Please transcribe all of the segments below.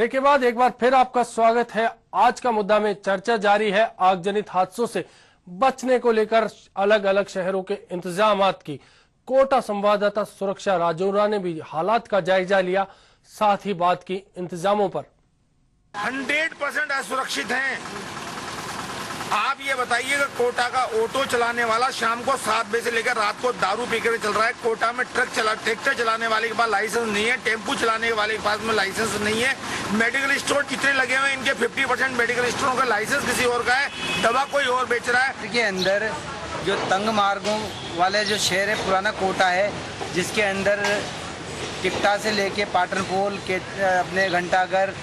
Break के बाद एक बार फिर आपका स्वागत है। आज का मुद्दा में चर्चा जारी है। आगजनित हादसों से बचने को लेकर अलग अलग शहरों के इंतजामात की। कोटा संवाददाता सुरक्षा राजौरा ने भी हालात का जायजा लिया, साथ ही बात की इंतजामों पर। 100% असुरक्षित हैं। आप ये बताइएगा, कोटा का ऑटो चलाने वाला शाम को 7 बजे से लेकर रात को दारू पीकर चल रहा है। कोटा में ट्रैक्टर चलाने वाले के पास लाइसेंस नहीं है, टेम्पू चलाने वाले के पास में लाइसेंस नहीं है। मेडिकल स्टोर कितने लगे हुए हैं, इनके 50% मेडिकल स्टोरों का लाइसेंस किसी और का है, दवा कोई और बेच रहा है। के अंदर जो तंग मार्गों वाले जो शहर है पुराना कोटा है, जिसके अंदर टिकटा से लेके पाटनपोल के अपने घंटाघर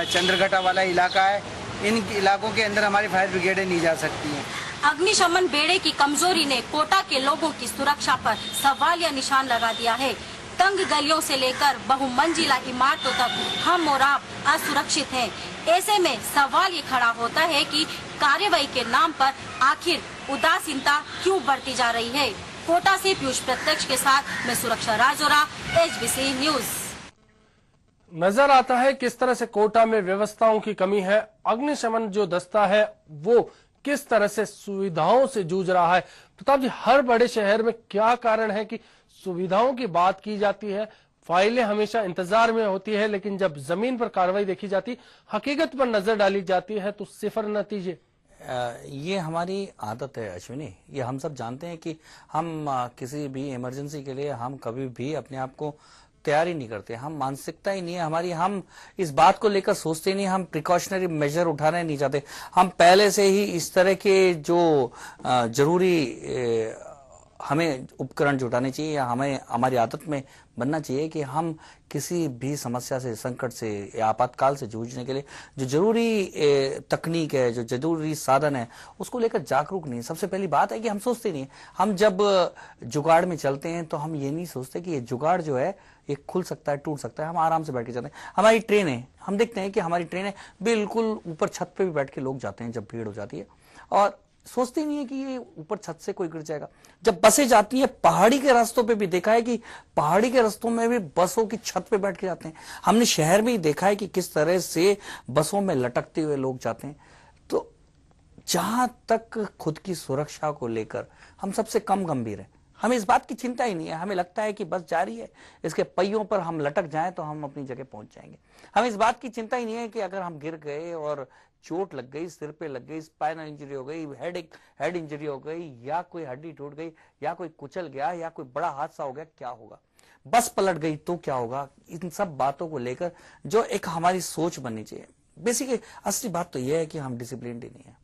चंद्रघटा वाला इलाका है, इन इलाकों के अंदर हमारी फायर ब्रिगेडें नहीं जा सकती हैं। अग्निशमन बेड़े की कमजोरी ने कोटा के लोगों की सुरक्षा पर सवालिया निशान लगा दिया है। तंग गलियों से लेकर बहुमंजिला इमारतों तक हम और आप असुरक्षित हैं। ऐसे में सवाल ये खड़ा होता है कि कार्रवाई के नाम पर आखिर उदासीनता क्यों बढ़ती जा रही है। कोटा से पीयूष प्रत्यक्ष के साथ मैं सुरक्षा राजौरा, HBC न्यूज। नजर आता है किस तरह से कोटा में व्यवस्थाओं की कमी है। अग्निशमन जो दस्ता है वो किस तरह से सुविधाओं से जूझ रहा है। प्रताप जी, हर बड़े शहर में क्या कारण है कि सुविधाओं की बात की जाती है, फाइलें हमेशा इंतजार में होती है, लेकिन जब जमीन पर कार्रवाई देखी जाती, हकीकत पर नजर डाली जाती है तो सिफर नतीजे। ये हमारी आदत है अश्विनी, ये हम सब जानते हैं कि हम किसी भी इमरजेंसी के लिए हम कभी भी अपने आप को तैयारी नहीं करते। हम मानसिकता ही नहीं है हमारी, हम इस बात को लेकर सोचते नहीं, हम प्रिकॉशनरी मेजर उठाना नहीं चाहते। हम पहले से ही इस तरह के जो जरूरी हमें उपकरण जुटाने चाहिए या हमें हमारी आदत में बनना चाहिए कि हम किसी भी समस्या से, संकट से या आपातकाल से जूझने के लिए जो जरूरी तकनीक है, जो जरूरी साधन है, उसको लेकर जागरूक नहीं। सबसे पहली बात है कि हम सोचते नहीं। हम जब जुगाड़ में चलते हैं तो हम ये नहीं सोचते कि ये जुगाड़ जो है ये खुल सकता है, टूट सकता है। हम आराम से बैठ के चलते हैं। हमारी ट्रेन है, हम देखते हैं कि हमारी ट्रेन है बिल्कुल ऊपर छत पे भी बैठ के लोग जाते हैं जब भीड़ हो जाती है, और सोचते नहीं है कि ये ऊपर छत से कोई गिर जाएगा। जब बसें जाती हैं पहाड़ी के रास्तों पे भी देखा है कि पहाड़ी के रास्तों में भी बसों की छत पे बैठ के जाते हैं। हमने शहर में ही देखा है कि किस तरह से बसों में लटकते हुए लोग जाते हैं। तो जहां तक खुद की सुरक्षा को लेकर हम सबसे कम गंभीर हैं। हमें इस बात की चिंता ही नहीं है। हमें लगता है कि बस जा रही है, इसके पहियों पर हम लटक जाएं तो हम अपनी जगह पहुंच जाएंगे। हमें इस बात की चिंता ही नहीं है कि अगर हम गिर गए और चोट लग गई, सिर पे लग गई, स्पाइनल इंजरी हो गई, हेड इंजरी हो गई, या कोई हड्डी टूट गई, या कोई कुचल गया, या कोई बड़ा हादसा हो गया, क्या होगा, बस पलट गई तो क्या होगा। इन सब बातों को लेकर जो एक हमारी सोच बननी चाहिए। बेसिकली असली बात तो यह है कि हम डिसिप्लिन्ड ही नहीं है,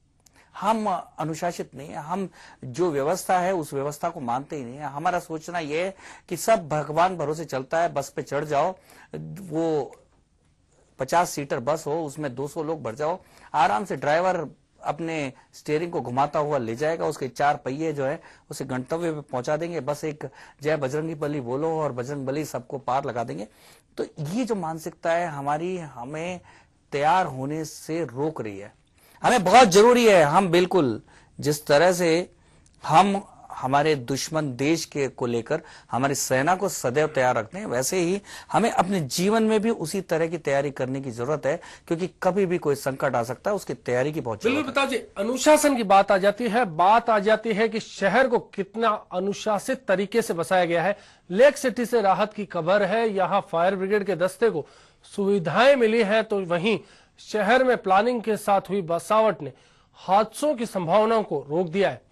हम अनुशासित नहीं है, हम जो व्यवस्था है उस व्यवस्था को मानते ही नहीं है। हमारा सोचना यह है कि सब भगवान भरोसे चलता है, बस पे चढ़ जाओ, वो 50 सीटर बस हो, उसमें 200 लोग भर जाओ, आराम से ड्राइवर अपने स्टीयरिंग को घुमाता हुआ ले जाएगा, उसके 4 पहिए जो है उसे गंतव्य पे पहुंचा देंगे। बस एक जय बजरंगी बली बोलो और बजरंग बली सबको पार लगा देंगे। तो ये जो मानसिकता है हमारी, हमें तैयार होने से रोक रही है। हमें बहुत जरूरी है, हम बिल्कुल जिस तरह से हम हमारे दुश्मन देश के को लेकर हमारी सेना को सदैव तैयार रखते हैं, वैसे ही हमें अपने जीवन में भी उसी तरह की तैयारी करने की जरूरत है, क्योंकि कभी भी कोई संकट आ सकता है, उसकी तैयारी की बहुत बिल्कुल। बता जी, अनुशासन की बात आ जाती है, बात आ जाती है कि शहर को कितना अनुशासित तरीके से बसाया गया है। लेक सिटी से राहत की खबर है, यहाँ फायर ब्रिगेड के दस्ते को सुविधाएं मिली है, तो वहीं शहर में प्लानिंग के साथ हुई बसावट ने हादसों की संभावनाओं को रोक दिया है।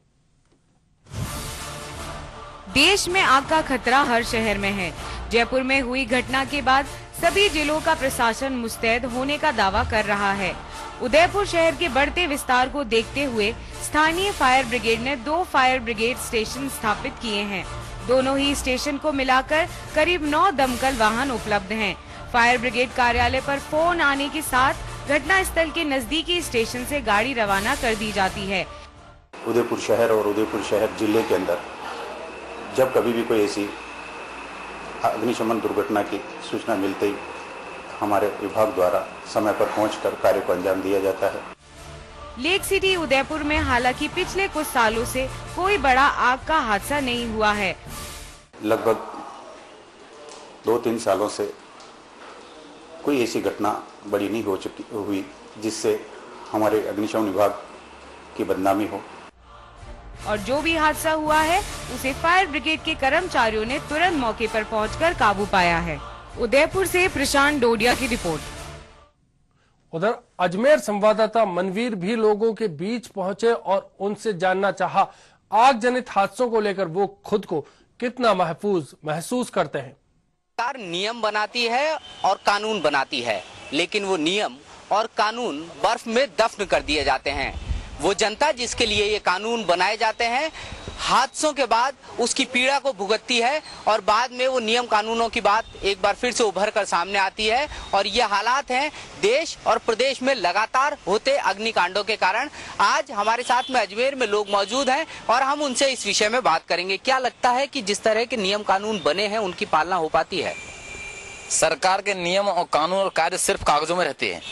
देश में आग का खतरा हर शहर में है। जयपुर में हुई घटना के बाद सभी जिलों का प्रशासन मुस्तैद होने का दावा कर रहा है। उदयपुर शहर के बढ़ते विस्तार को देखते हुए स्थानीय फायर ब्रिगेड ने 2 फायर ब्रिगेड स्टेशन स्थापित किए हैं। दोनों ही स्टेशन को मिलाकर करीब 9 दमकल वाहन उपलब्ध हैं। फायर ब्रिगेड कार्यालय पर फोन आने के साथ घटना स्थल के नजदीकी स्टेशन से गाड़ी रवाना कर दी जाती है। उदयपुर शहर और उदयपुर शहर जिले के अंदर जब कभी भी कोई ऐसी अग्निशमन दुर्घटना की सूचना मिलते ही हमारे विभाग द्वारा समय पर पहुंचकर कार्य को अंजाम दिया जाता है। लेक सिटी उदयपुर में हालांकि पिछले कुछ सालों से कोई बड़ा आग का हादसा नहीं हुआ है। लगभग 2-3 सालों से कोई ऐसी घटना बड़ी नहीं हुई जिससे हमारे अग्निशमन विभाग की बदनामी हो। और जो भी हादसा हुआ है उसे फायर ब्रिगेड के कर्मचारियों ने तुरंत मौके पर पहुंचकर काबू पाया है। उदयपुर से प्रशांत डोडिया की रिपोर्ट। उधर अजमेर संवाददाता मनवीर भी लोगों के बीच पहुंचे और उनसे जानना चाहा आग जनित हादसों को लेकर वो खुद को कितना महफूज महसूस करते हैं। सरकार नियम बनाती है और कानून बनाती है, लेकिन वो नियम और कानून बर्फ में दफन कर दिए जाते हैं। वो जनता जिसके लिए ये कानून बनाए जाते हैं हादसों के बाद उसकी पीड़ा को भुगतती है और बाद में वो नियम कानूनों की बात एक बार फिर से उभर कर सामने आती है। और ये हालात हैं देश और प्रदेश में लगातार होते अग्निकांडों के कारण। आज हमारे साथ में अजमेर में लोग मौजूद हैं और हम उनसे इस विषय में बात करेंगे। क्या लगता है कि जिस तरह के नियम कानून बने हैं उनकी पालना हो पाती है? सरकार के नियम और कानून और कायदे सिर्फ कागजों में रहते हैं।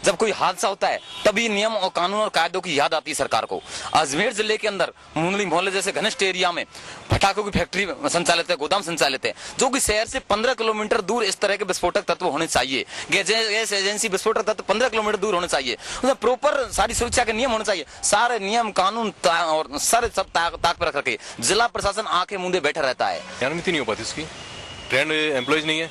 जब कोई हादसा होता है तभी नियम और कानून और कायदों की याद आती है सरकार को। अजमेर जिले के अंदर मुंदली मोहल्ले जैसे घनिष्ठ एरिया में पटाखों की फैक्ट्री संचालित है, गोदाम संचालित है, जो कि शहर से 15 किलोमीटर दूर इस तरह के विस्फोटक तत्व होने चाहिए। गैस एजेंसी विस्फोटक तत्व 15 किलोमीटर दूर होने चाहिए। उसमें प्रॉपर सारी सुरक्षा के नियम होने चाहिए। सारे नियम कानून और सारे सब ताक पर रख के जिला प्रशासन आंखें मूंदे बैठा रहता है। क्रियान्वित नहीं हो पाती उसकी, ट्रेंड एम्प्लॉयज नहीं है,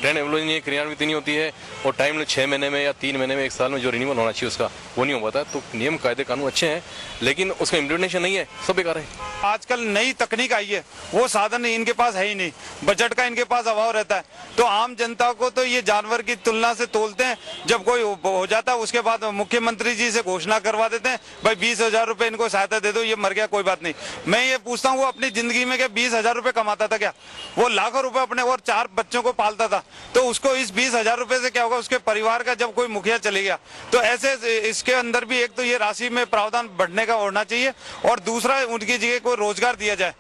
क्रियान्वित नहीं होती है और टाइम 6 महीने में या 3 महीने में 1 साल में जो रिन्यूअल होना चाहिए उसका वो नहीं हो पाता। तो नियम कायदे कानून अच्छे हैं लेकिन उसका इम्प्लीमेंटेशन नहीं है, सब बेकार है। आजकल नई तकनीक आई है, वो साधन इनके पास है ही नहीं, बजट का इनके पास अभाव रहता है। तो आम जनता को तो ये जानवर की तुलना से तोलते हैं। जब कोई हो जाता है उसके बाद मुख्यमंत्री जी से घोषणा करवा देते हैं, भाई 20,000 रुपए इनको सहायता दे दो, ये मर गया कोई बात नहीं। मैं ये पूछता हूँ वो अपनी जिंदगी में क्या 20,000 रुपए कमाता था क्या? वो लाखों रुपए अपने और 4 बच्चों को पालता था। तो उसको इस 20,000 रुपए से क्या होगा? उसके परिवार का जब कोई मुखिया चले गया तो ऐसे इसके अंदर भी एक तो ये राशि में प्रावधान बढ़ने का होना चाहिए और दूसरा उनकी जगह कोई रोजगार दिया जाए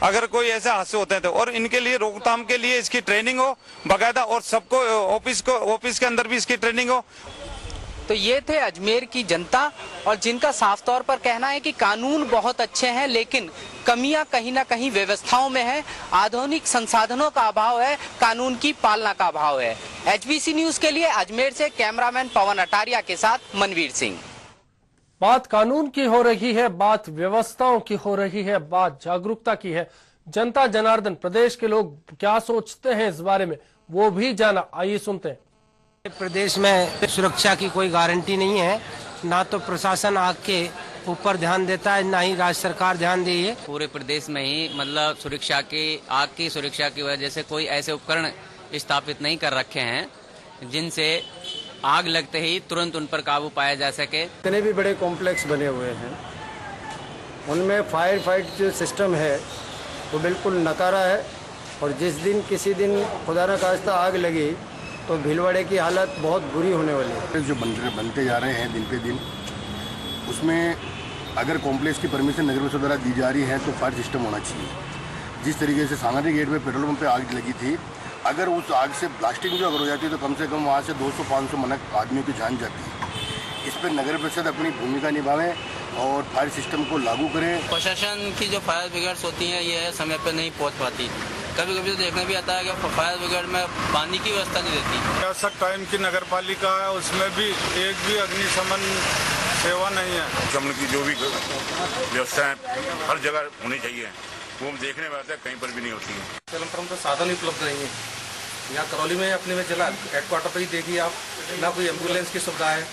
अगर कोई ऐसे हादसे होते हैं तो। और इनके लिए रोकथाम के लिए इसकी ट्रेनिंग हो बाकायदा और सबको ऑफिस के अंदर भी इसकी ट्रेनिंग हो। तो ये थे अजमेर की जनता और जिनका साफ तौर पर कहना है कि कानून बहुत अच्छे हैं लेकिन कमियां कहीं ना कहीं व्यवस्थाओं में है, आधुनिक संसाधनों का अभाव है, कानून की पालना का अभाव है। HBC न्यूज के लिए अजमेर से कैमरामैन पवन अटारिया के साथ मनवीर सिंह। बात कानून की हो रही है, बात व्यवस्थाओं की हो रही है, बात जागरूकता की है। जनता जनार्दन प्रदेश के लोग क्या सोचते हैं इस बारे में वो भी जाना, आइए सुनते हैं। प्रदेश में सुरक्षा की कोई गारंटी नहीं है, ना तो प्रशासन आग के ऊपर ध्यान देता है ना ही राज्य सरकार ध्यान दे। है पूरे प्रदेश में ही मतलब सुरक्षा की आग की सुरक्षा की वजह से कोई ऐसे उपकरण स्थापित नहीं कर रखे हैं जिनसे आग लगते ही तुरंत उन पर काबू पाया जा सके। इतने भी बड़े कॉम्प्लेक्स बने हुए हैं उनमें फायर फाइट जो सिस्टम है वो बिल्कुल नकारा है और जिस दिन किसी दिन खुदा न खास्ता आग लगी तो भीलवाड़े की हालत बहुत बुरी होने वाली है। जो बनते जा रहे हैं दिन पे दिन उसमें अगर कॉम्प्लेक्स की परमिशन नगर परिषद द्वारा दी जा रही है तो फायर सिस्टम होना चाहिए। जिस तरीके से सांगानेर गेट में पेट्रोल पंप पे आग लगी थी, अगर उस आग से ब्लास्टिंग भी अगर हो जाती है तो कम से कम वहाँ से 200-500 मनक आदमियों की जान जाती है। इस पर नगर परिषद अपनी भूमिका निभाएं और फायर सिस्टम को लागू करें। प्रशासन की जो फायर ब्रिगेड्स होती हैं ये समय पर नहीं पहुँच पाती। कभी कभी तो देखने भी आता है कि फायर ब्रिगेड में पानी की व्यवस्था नहीं रहती। ऐसा टाइम की नगर पालिका है उसमें भी एक भी अग्निशमन सेवा नहीं है। अग्निशमन की जो भी व्यवस्था है हर जगह होनी चाहिए, वो हम देखने में आते हैं कहीं पर भी नहीं होती है। तो साधन उपलब्ध नहीं है। यहाँ करौली में अपने में जिला हेडक्वार्टर पर ही देखिए आप, ना कोई एम्बुलेंस की सुविधा है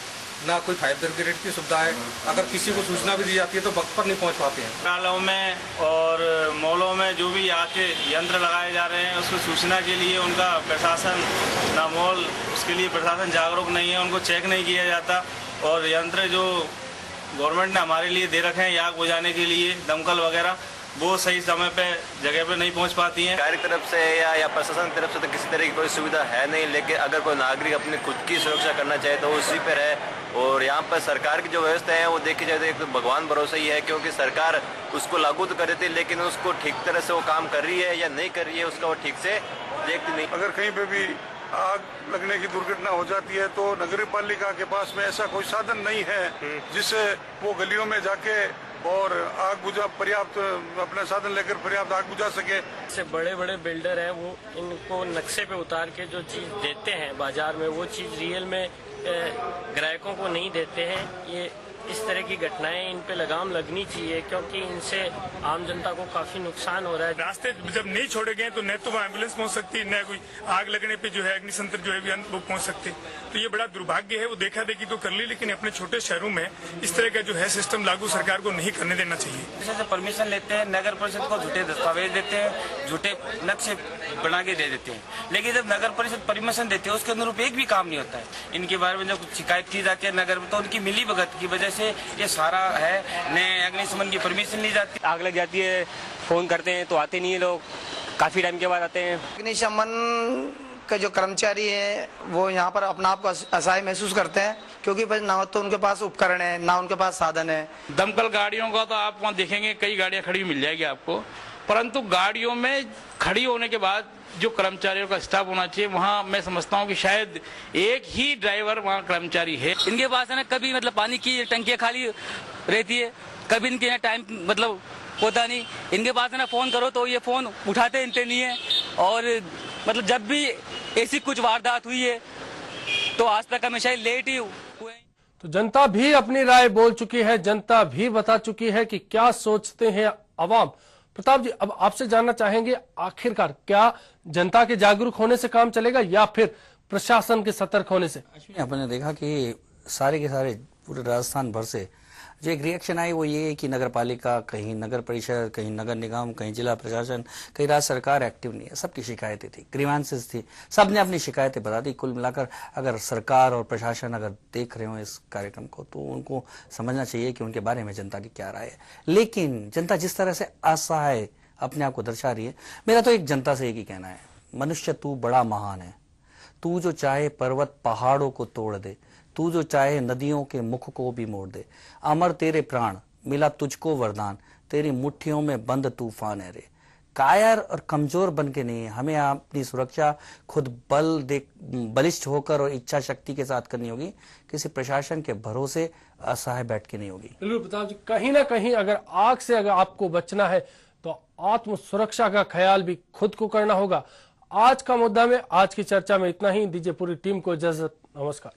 ना कोई फायर ब्रिगेड की सुविधा है। अगर किसी को सूचना भी दी जाती है तो वक्त पर नहीं पहुंच पाते हैं। नालों में और मॉलों में जो भी आके यंत्र लगाए जा रहे हैं उसको सूचना के लिए उनका प्रशासन ना मॉल उसके लिए प्रशासन जागरूक नहीं है, उनको चेक नहीं किया जाता। और यंत्र जो गवर्नमेंट ने हमारे लिए दे रखे हैं आग बुझाने के लिए दमकल वगैरह वो सही समय पे जगह पे नहीं पहुंच पाती हैं। सरकार की तरफ से या प्रशासन की तरफ से तो किसी तरह की कोई सुविधा है नहीं, लेकिन अगर कोई नागरिक अपनी खुद की सुरक्षा करना चाहे तो उसी पर है। और यहाँ पर सरकार की जो व्यवस्था है वो देखी जाए तो एक तो भगवान भरोसे ही है, क्योंकि सरकार उसको लागू तो कर देती है लेकिन उसको ठीक तरह से वो काम कर रही है या नहीं कर रही है उसका वो ठीक से देखती नहीं। अगर कहीं पे भी आग लगने की दुर्घटना हो जाती है तो नगर पालिका के पास में ऐसा कोई साधन नहीं है जिससे वो गलियों में जाके और आग बुझा पर्याप्त अपने साधन लेकर पर्याप्त आग बुझा सके। से बड़े बड़े बिल्डर हैं वो इनको नक्शे पे उतार के जो चीज देते हैं बाजार में, वो चीज रियल में ग्राहकों को नहीं देते हैं। ये इस तरह की घटनाएं इन पे लगाम लगनी चाहिए, क्योंकि इनसे आम जनता को काफी नुकसान हो रहा है। रास्ते जब नहीं छोड़े गए तो न तो वहाँ एम्बुलेंस पहुँच सकती है, न कोई आग लगने पे जो है अग्निशमन जो है वो पहुँच सकते। तो ये बड़ा दुर्भाग्य है। वो देखा देखी तो कर ली, लेकिन अपने छोटे शहरों में इस तरह का जो है सिस्टम लागू सरकार को नहीं करने देना चाहिए। जैसे परमिशन लेते हैं, नगर परिषद को झूठे दस्तावेज देते हैं, झूठे नक्शे बना के दे देते हैं, लेकिन जब नगर परिषद परमिशन देती है उसके अनुरूप एक भी काम नहीं होता है। इनके बारे में जब शिकायत की जाती है नगर में, तो उनकी मिली भगत की वजह से ये सारा है। नए अग्निशमन की परमिशन ली जाती है, आग लग जाती है, फोन करते हैं तो आते नहीं है लोग, काफी टाइम के बाद आते हैं। अग्निशमन के जो कर्मचारी हैं वो यहाँ पर अपना आप को असहाय महसूस करते हैं, क्योंकि ना तो उनके पास उपकरण है, ना उनके पास साधन है। दमकल गाड़ियों का तो आप वहाँ देखेंगे कई गाड़ियाँ खड़ी मिल जाएगी आपको, परंतु गाड़ियों में खड़ी होने के बाद जो कर्मचारियों का स्टाफ होना चाहिए, वहाँ मैं समझता हूँ कि शायद एक ही ड्राइवर वहाँ कर्मचारी है। इनके पास है ना कभी मतलब पानी की टंकियाँ खाली रहती है, कभी इनके यहाँ टाइम मतलब होता नहीं। इनके पास है ना फोन करो तो ये फोन उठाते इनते नहीं है, और मतलब जब भी ऐसी कुछ वारदात हुई है तो आज तक हमेशा लेट ही हुए। तो जनता भी अपनी राय बोल चुकी है, जनता भी बता चुकी है कि क्या सोचते हैं अवाम। प्रताप जी, अब आपसे जानना चाहेंगे आखिरकार क्या जनता के जागरूक होने से काम चलेगा या फिर प्रशासन के सतर्क होने से? आपने देखा कि सारे के सारे पूरे राजस्थान भर से जो एक रिएक्शन आई वो ये है कि नगर पालिका, कहीं नगर परिषद, कहीं नगर निगम, कहीं जिला प्रशासन, कहीं राज्य सरकार एक्टिव नहीं है। सबकी शिकायतें थी, ग्रीवांसेस थी, सबने अपनी शिकायतें बता दी। कुल मिलाकर अगर सरकार और प्रशासन अगर देख रहे हो इस कार्यक्रम को तो उनको समझना चाहिए कि उनके बारे में जनता की क्या राय है। लेकिन जनता जिस तरह से असहाय अपने आप को दर्शा रही है, मेरा तो एक जनता से एक ही कहना है, मनुष्य तू बड़ा महान है, तू जो चाहे पर्वत पहाड़ों को तोड़ दे, तू जो चाहे नदियों के मुख को भी मोड़ दे, अमर तेरे प्राण मिला तुझको वरदान, तेरी मुट्ठियों में बंद तूफान है रे। कायर और कमजोर बन के नहीं, हमें अपनी सुरक्षा खुद बलिष्ठ होकर और इच्छा शक्ति के साथ करनी होगी, किसी प्रशासन के भरोसे असहाय बैठ के नहीं होगी। बिल्कुल प्रताप जी, कहीं ना कहीं अगर आग से अगर आपको बचना है तो आत्म सुरक्षा का ख्याल भी खुद को करना होगा। आज का मुद्दा में, आज की चर्चा में इतना ही। दीजिए पूरी टीम को इजाजत, नमस्कार।